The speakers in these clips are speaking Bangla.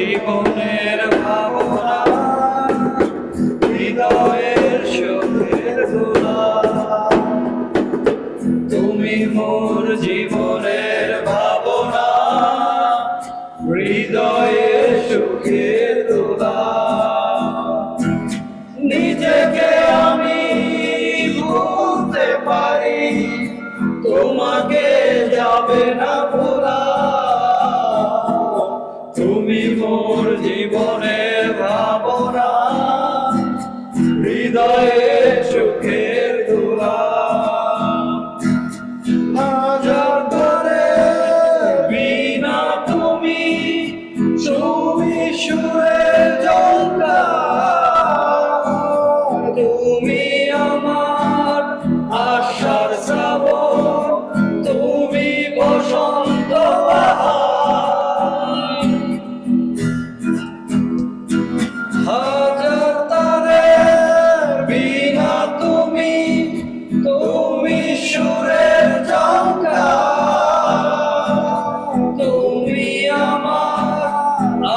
জীবনের ভাবনা, হৃদয়ের সুখের দোলা। তুমি মোর জীবনের ভাবনা, হৃদয়ের সুখের দোলা। নিজেকে আমি ভুলতে পারি, তোমাকে যাবে না ভোলা। তুমি মোর জীবনের ভাবনা, হৃদয়ের সুখের দোলা। হাজার তারে বিনা তুমি, তুমি সুরের ঝঙ্কার। তুমি আমার আশার শ্রাবণ, তুমি বসন্ত বাহার। হাজার তারে বিনা তুমি, তুমি সুরের ঝঙ্কার। তুমি আমার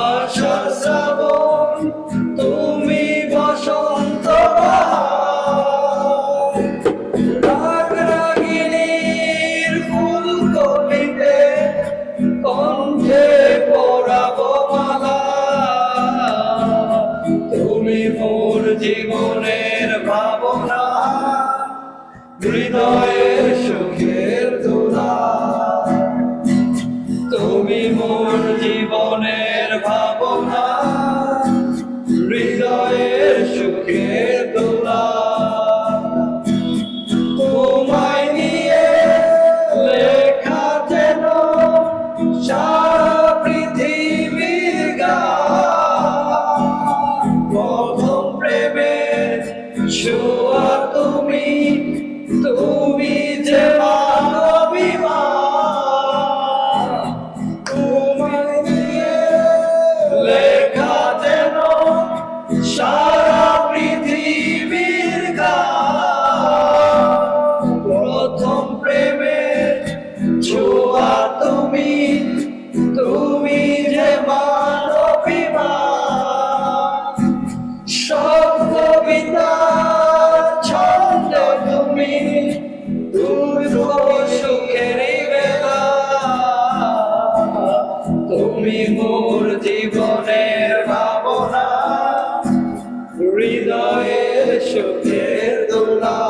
আশার শ্রাবণ, তুমি বসন্ত বাহার। রাগ রাগিনীর ফুল কলিতে কণ্ঠে পরাবো মালা। তুমি মোর জীবনের ভাবনা, হৃদয়ের সুখের দোলা। তুমি মোর জীবনের ভাবনা, হৃদয়ের সুখের দোলা। তোমায় নিয়ে লেখা যেন সারা পৃথিবীর গান। প্রথম প্রেমের ছোঁয়া তুমি, তুমি যে মানবিমান। তোমায় নিয়ে লেখা যেন সারা পৃথিবীর গান। প্রথম প্রেমের ছোঁয়া তুমি, তুমি যে মানবিমান। সব কবিতা ছন্দ তুমি, তুমি সুখেরই বেলা। তুমি মোর জীবনের ভাবনা, হৃদয়ের সুখের দোলা।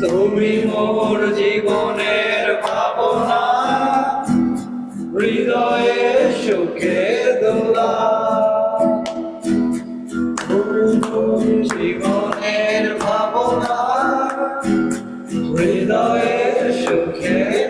তুমি মোর জীবনের ভাবনা, হৃদয়ের সুখের দোলা। জীবনের ভাবনা, হৃদয়ের সুখের